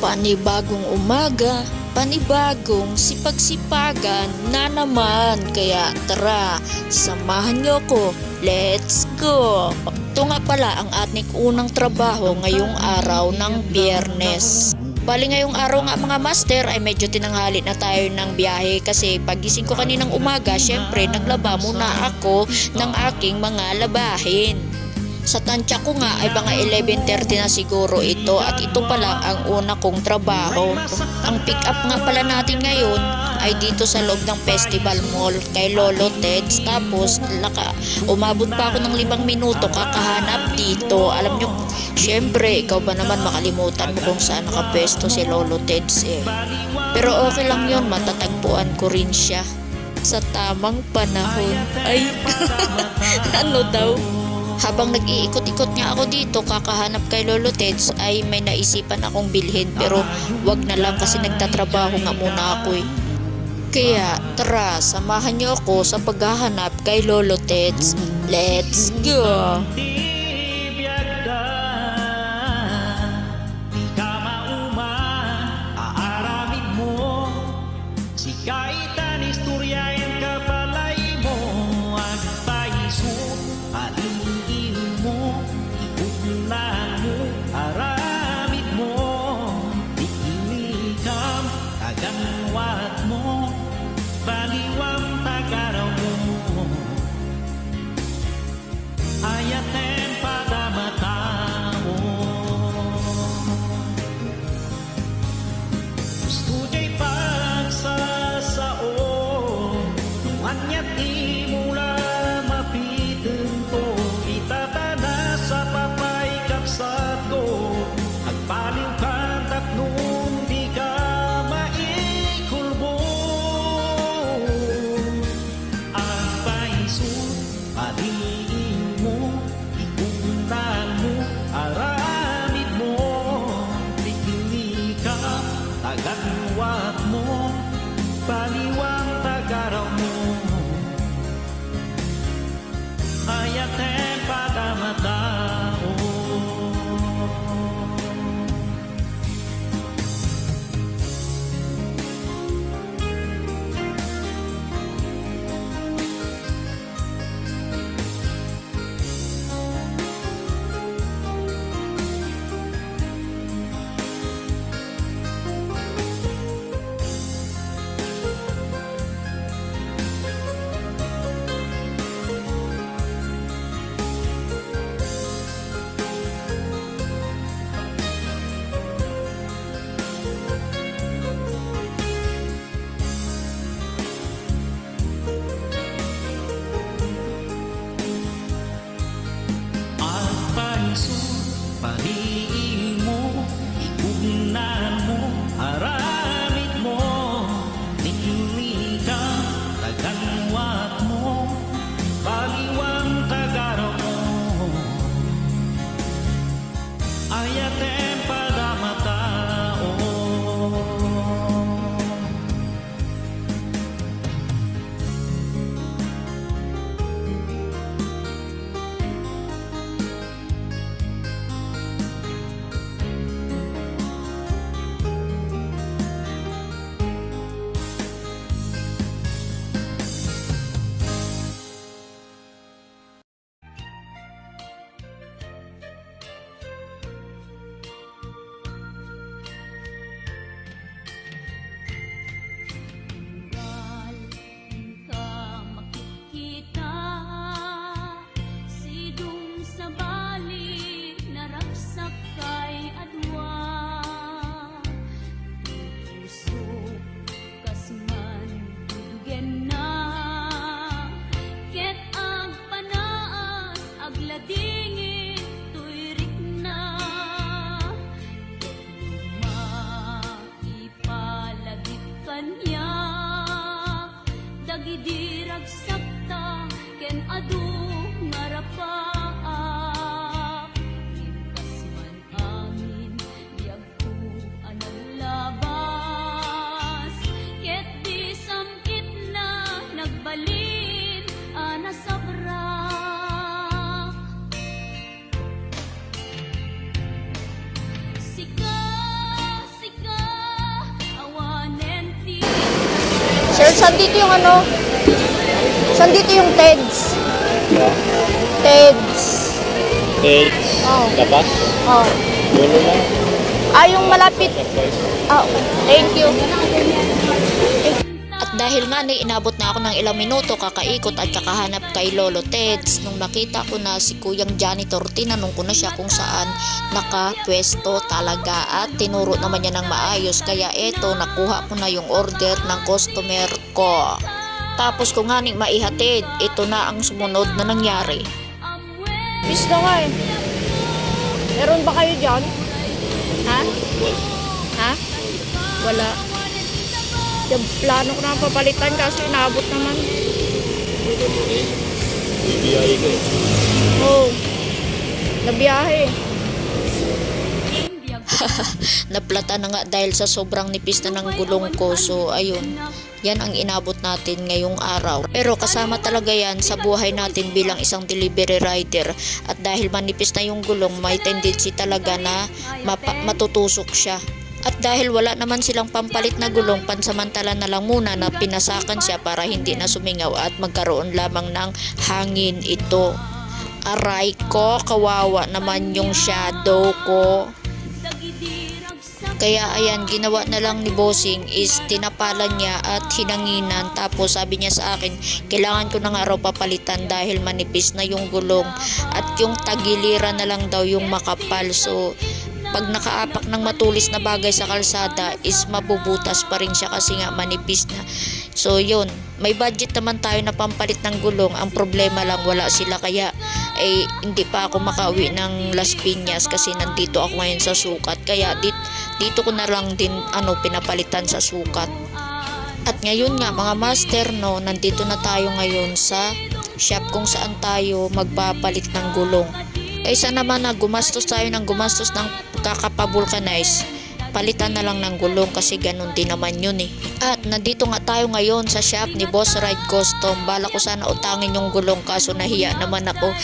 Panibagong umaga, panibagong sipag-sipagan na naman. Kaya tara, samahan niyo ko. Let's go! Ito nga pala ang ating unang trabaho ngayong araw ng Biyernes. Bali ngayong araw nga mga master ay medyo tinanghali na tayo ng biyahe kasi pagising ko kaninang umaga, syempre naglaba muna ako ng aking mga labahin. Sa tansya ko nga ay mga 11:30 na siguro ito at ito pa lang ang una kong trabaho. Ang pick up nga pala natin ngayon ay dito sa loob ng Festival Mall kay Lolo Ted's. Tapos umabot pa ako ng 5 minuto kakahanap dito. Alam nyo, syempre ikaw ba naman makalimutan mo kung saan nakapwesto si Lolo Ted's eh. Pero okay lang yun, matatagpuan ko rin siya sa tamang panahon. Ay, ano daw? Habang nag-iikot-ikot nga ako dito kakahanap kay Lolo Ted's ay may naisipan akong bilhin pero wag na lang kasi nagtatrabaho nga muna ako eh. Kaya tara, samahan niyo ako sa paghahanap kay Lolo Ted's. Let's go! Saan dito yung ano? Saan dito yung TEDS? TEDS. TEDS? Oh. Labas? Oh. Dulo lang. Yung malapit. Okay. Thank you. At dahil nga inabot na ako ng ilang minuto kakaikot at kakahanap kay Lolo Teds, nung nakita ko na si Kuyang Janitor, tinanong ko na siya kung saan nakapwesto talaga at tinuro naman niya ng maayos, kaya eto nakuha ko na yung order ng customer ko. Tapos kung nga maihatid, ito na ang sumunod na nangyari. Pista nga eh. Meron ba kayo dyan? Ha? Ha? Wala. Yung plano ko na papalitan kasi inaabot naman. Bibiyahe ko eh. Oo. Nabiyahe. Naplata na nga dahil sa sobrang nipis na ng gulong ko. So ayun, yan ang inabot natin ngayong araw. Pero kasama talaga yan sa buhay natin bilang isang delivery rider. At dahil manipis na yung gulong, may tendency talaga na matutusok siya. At dahil wala naman silang pampalit na gulong, pansamantala na lang muna na pinasakan siya para hindi na sumingaw at magkaroon lamang ng hangin ito. Aray ko, kawawa naman yung shadow ko. Kaya ayan, ginawa na lang ni Bossing is tinapalan niya at hinanginan. Tapos sabi niya sa akin, kailangan ko na nga raw papalitan dahil manipis na yung gulong. At yung tagiliran na lang daw yung makapal. So pag nakaapak ng matulis na bagay sa kalsada is mabubutas pa rin siya kasi nga manipis na. So yun, may budget naman tayo na pampalit ng gulong. Ang problema lang wala sila, kaya hindi pa ako makauwi ng Las Piñas kasi nandito ako ngayon sa sukat. Kaya dito ko na lang din pinapalitan sa sukat. At ngayon nga mga master, nandito na tayo ngayon sa shop kung saan tayo magpapalit ng gulong. Isa naman na gumastos tayo ng kakapavulcanize, palitan na lang ng gulong kasi ganun din naman yun eh. At nandito nga tayo ngayon sa shop ni Boss Ride Custom. Bala ko sana utangin yung gulong kaso nahiya naman ako.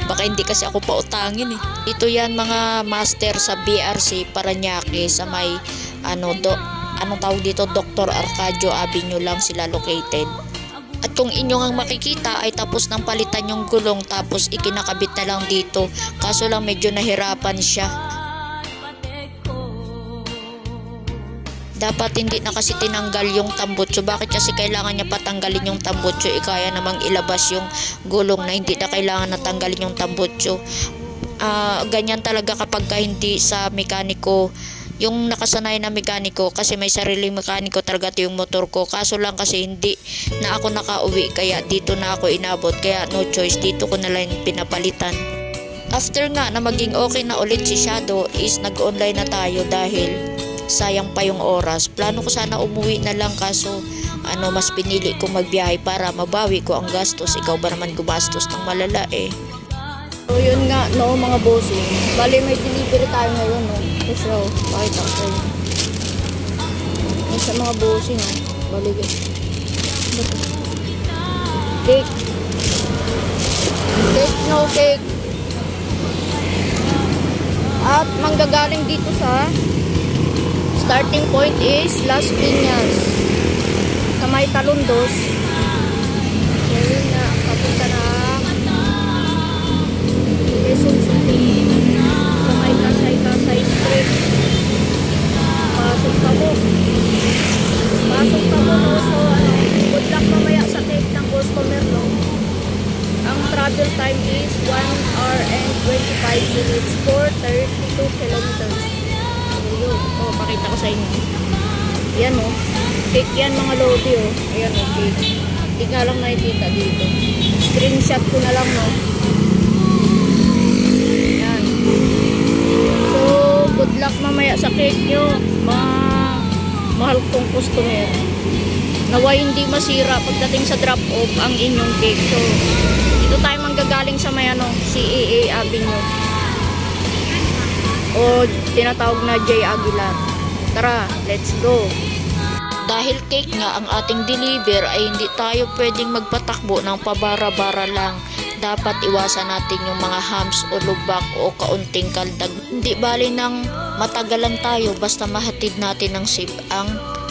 Baka hindi kasi ako pautangin eh. Ito yan mga master sa BRC Parañaque sa may anong tawag dito, Dr. Arcadio Avenue lang sila located. At kung inyong ang makikita ay tapos ng palitan yung gulong tapos ikinakabit na lang dito. Kaso lang medyo nahirapan siya. Dapat hindi na kasi tinanggal yung tambutso. Bakit kasi kailangan niya patanggalin yung tambutso? Kaya namang ilabas yung gulong na hindi na kailangan natanggalin yung tambutso. Ganyan talaga kapag hindi sa mekaniko, yung nakasanay na mekaniko, kasi may sariling mekaniko talaga yung motor ko. Kaso lang kasi hindi na ako nakauwi, kaya dito na ako inabot, kaya no choice, dito ko na lang pinapalitan. After nga na maging okay na ulit si Shadow is nag-online na tayo dahil sayang pa yung oras. Plano ko sana umuwi na lang kaso mas pinili kong magbiyahe para mabawi ko ang gastos. Ikaw ba naman gumastos ng malala eh. So yun nga mga bossing, bali may delivery tayo ngayon kasi pakita ko sa'yo sa mga bossing bali cake at manggagaling dito sa starting point is Las Piñas sa may Talundos. So yun na, papunta na Quezon City sa may Kasay Street. Pasok pa mo so good luck mamaya sa cake ng customer Ang travel time is 1 hour and 25 minutes for 32 kilometers. Pakita ko sa inyo. Yan cake yan mga lodi ayan cake. Hindi nga lang nakikita dito. Screenshot ko na lang yan. So good luck mamaya sa cake nyo mahal kong customer. Naway hindi masira pagdating sa drop off ang inyong cake. So dito tayo manggagaling sa may CEA Avenue o tinatawag na J. Aguilar. Tara, let's go. Dahil cake nga ang ating deliver ay hindi tayo pwedeng magpatakbo ng pabara-bara lang. Dapat iwasan natin yung mga hams o lubak o kaunting kaldag. Hindi bali nang matagalan tayo basta mahatid natin ng safe ang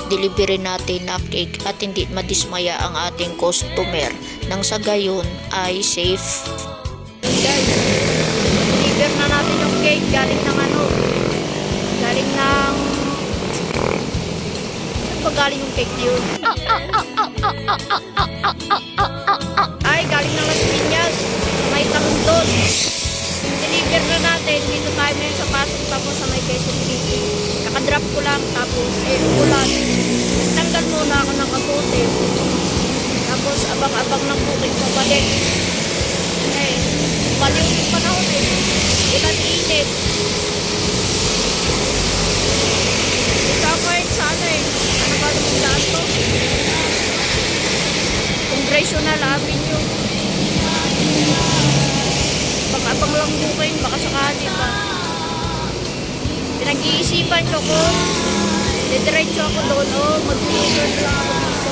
delivery natin na cake at hindi madismaya ang ating customer nang sa gayon ay safe. Guys, deliver na natin yung cake galing ng galing yung cake na yun? Ay, galing ng Las Piñas. May Talundon. Deliver na natin. Dito tayo ngayon sa pasok tapos sa may Quezon City. Nakadrop ko lang tapos ulan. Tanggal muna ako ng kapote. Tapos abang-abang ng bukid ko balik. Baliw yung panahon Ulan-init. Ikaw sa ano ba naman daan to? Congressional Avenue. Abang lang bukid, baka sakali pa. Pinag-iisipan ko kung didiretso ako doon o mag-turn lang ako dito.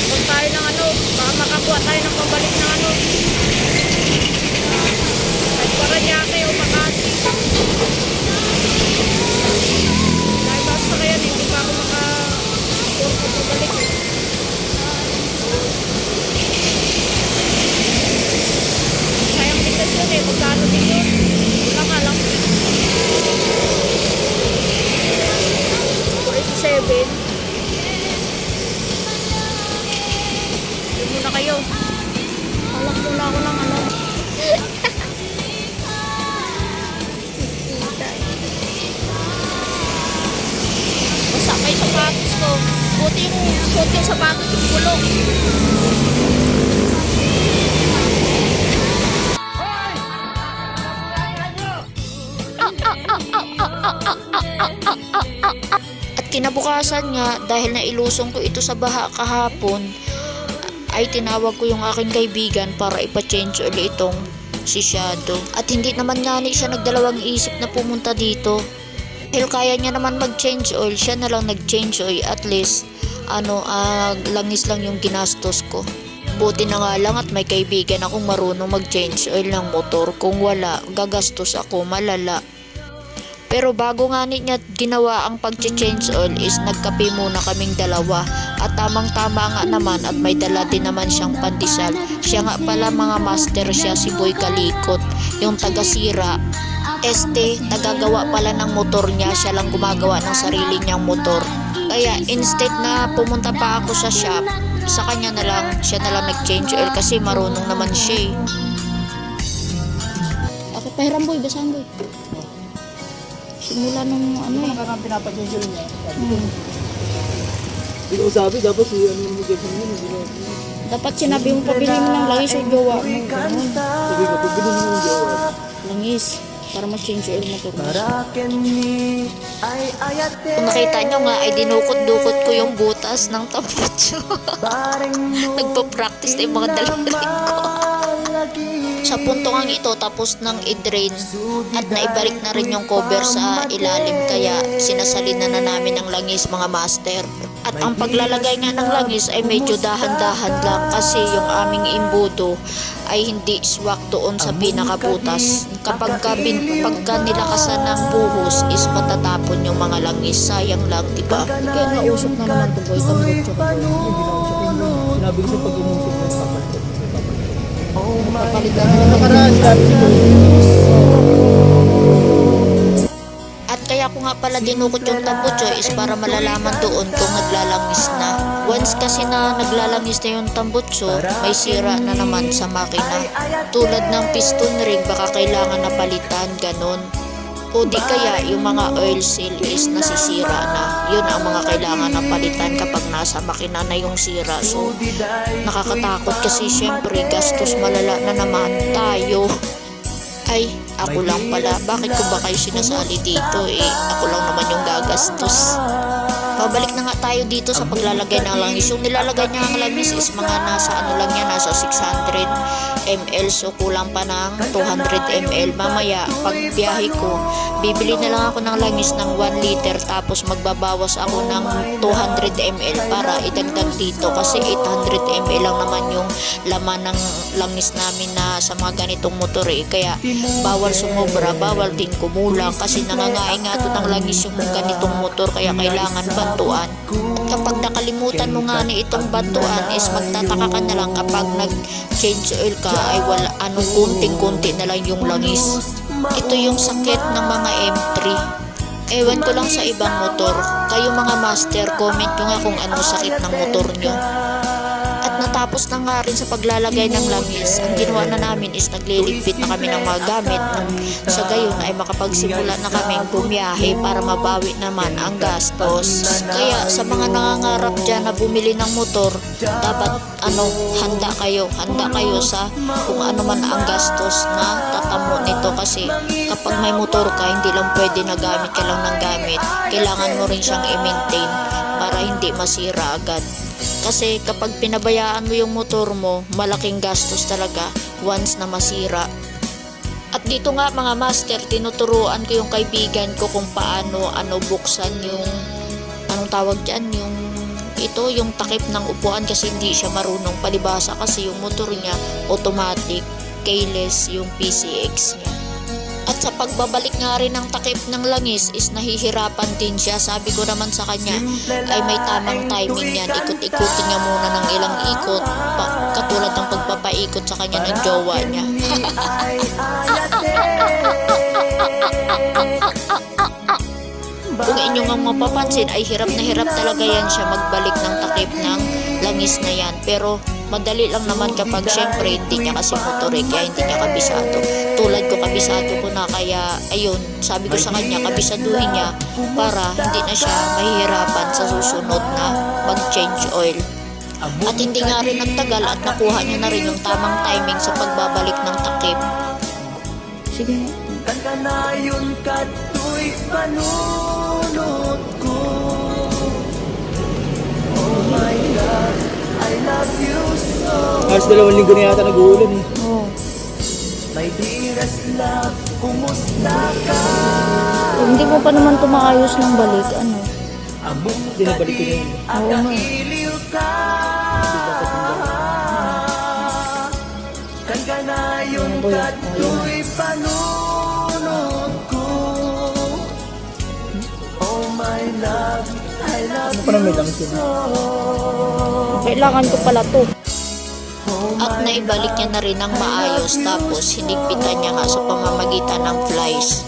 Kung tayo ng baka makakuha tayo ng pabalik ng kahit Paranaque o Makati. Dahil basta kaya hindi pa ako makakuha ko pabalik sayang ticket yun magkano din yun wala nga lang 47 yun muna kayo halak muna ako ng basta may sapatos ko buti yung sapatos yung bulok. At kinabukasan nga dahil nailusong ko ito sa baha kahapon ay tinawag ko yung aking kaibigan para ipa-change oil itong si Shadow. At hindi naman nga siya nagdalawang isip na pumunta dito. Dahil kaya niya naman mag-change oil, siya na lang nag-change oil. At least langis lang yung ginastos ko. Buti na nga lang at may kaibigan akong marunong mag-change oil ng motor. Kung wala, gagastos ako malala. Pero bago nga niya ginawa ang pag-change oil is nagkape muna kaming dalawa. At tamang-tama nga naman at may dala din naman siyang pandesal. Siya nga pala mga master siya si Boy Kalikot. Yung taga-sira. Tagagawa pala ng motor niya. Siya lang gumagawa ng sarili niyang motor. Kaya instead na pumunta pa ako sa shop, sa kanya na lang, siya na lang nag-change oil kasi marunong naman siya. Ako pahiram Boy, basahan Boy. Simula nung Nakakang pinapagyensyo niya. Hindi ko sabi, dapat mo dapat sinabi mo pabili mo ng langis o jowa mo. Sabi ko, pabili mo ng jowa. Langis, para ma-change oil motor mo. Kung nakita nyo nga, ay dinukot-dukot ko yung butas ng tambutso. Nagpa-practice na yung mga dalawang ko. Sa puntungang ito tapos nang i-drain at naibalik na rin yung cover sa ilalim kaya sinasalin na namin ng langis mga master. At ang paglalagay nga ng langis ay medyo dahan-dahan lang kasi yung aming imbudo ay hindi swak doon sa pinakabutas. Pagka nilakasan ng buhos is matatapon yung mga langis. Sayang lang, diba? Kaya nausok na naman ito Boy. Sinabi ko siya pag umusok na papalitan. Papalitan Ano nakaraan sabi ko? At kaya ko nga pala dinukot yung tambutso is para malalaman doon kung naglalangis na. Once kasi na naglalangis na yung tambutso, may sira na naman sa makina. Tulad ng piston ring, baka kailangan na palitan, ganon. O di kaya yung mga oil seal is nasisira na. Yun ang mga kailangan na palitan kapag nasa makina na yung sira. So, nakakatakot kasi syempre gastos malala na naman tayo. Ay, ako lang pala. Bakit ko ba kayo sinasali dito? Ako lang naman yung gagastos. Pabalik na nga tayo dito sa paglalagay ng langis. Yung nilalagay niya ang langis is mga nasa ano lang yan, nasa 600 ml. So kulang pa ng 200 ml. Mamaya pag biyahe ko, bibili na lang ako ng langis ng 1 liter tapos magbabawas ako ng 200 ml para idagdag dito kasi 800 ml lang naman yung laman ng langis namin na sa mga ganitong motor eh. Kaya bawal sumobra, bawal din kumulang kasi nangangain nga ito ng langis yung ganitong motor kaya kailangan bantuan. Kapag nakalimutan mo nga ni itong bantuan is magtataka ka na lang kapag nag-change oil ka ay wala kunting-kunti na lang yung langis. Ito yung sakit ng mga M3. Ewan ko lang sa ibang motor. Kayo mga master, comment nyo nga kung ano sakit ng motor nyo. At natapos na nga rin sa paglalagay ng langis. Ang ginawa na namin is nagliligpit na kami ng mga gamit. Sa gayon ay makapagsimula na kaming bumiyahe para mabawi naman ang gastos. Kaya sa mga nangangarap dyan na bumili ng motor, dapat handa kayo sa kung ano man ang gastos na tatamo nito kasi kapag may motor ka, hindi lang pwede na gamit ka lang ng gamit. Kailangan mo rin siyang i-maintain para hindi masira agad. Kasi kapag pinabayaan mo yung motor mo, malaking gastos talaga once na masira. At dito nga mga master, tinuturuan ko yung kaibigan ko kung paano buksan yung anong tawag dyan, yung takip ng upuan kasi hindi siya marunong palibasa kasi yung motor niya automatic, keyless yung PCX niya. At sa pagbabalik nga rin ng takip ng langis is nahihirapan din siya. Sabi ko naman sa kanya ay may tamang timing yan. Ikot-ikutin niya muna ng ilang ikot katulad ng pagpapaikot sa kanya ng jowa niya. Kung inyong ang mapapansin ay hirap na hirap talaga yan siya magbalik ng takip ng langis na yan. Pero madali lang naman kapag syempre hindi niya kasi motor kaya hindi niya kabisado. Tulad ko kabisado ko na kaya ayun, sabi ko sa kanya kabisaduhin niya para hindi na siya mahihirapan sa susunod na mag-change oil. At hindi nga rin nagtagal at nakuha niya na rin yung tamang timing sa pagbabalik ng takip. Sige. Kanayon kato'y panunod ko. Oh my God, I love you so. Halos 2 linggo na yata nag-uulan eh. Oh. My dearest love, kumusta ka? Hindi mo pa naman tumaayos ng balik, Hindi na balik ko na yun. Oo nga. Kanayon kato'y panunod ko. Oh my love, I love Parang may langis yun. Kailangan ko pala to. At naibalik niya na rin ng maayos tapos hinigpitan niya nga sa pamamagitan ng flies.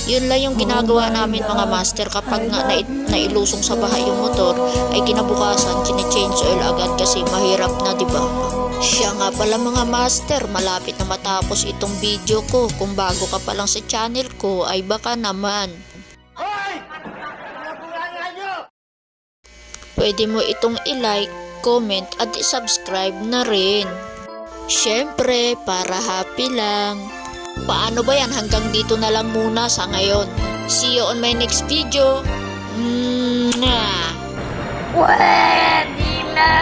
Yun lang yung ginagawa namin mga master kapag nga nailusong sa bahay yung motor ay kinabukasan chine-change oil agad kasi mahirap na, diba? Siya nga pala mga master, malapit na matapos itong video ko. Kung bago ka pa lang sa channel ko ay baka naman pwede mo itong i-like, comment at i-subscribe na rin. Syempre, para happy lang. Paano ba yan? Hanggang dito na lang muna sa ngayon. See you on my next video. Pwede na.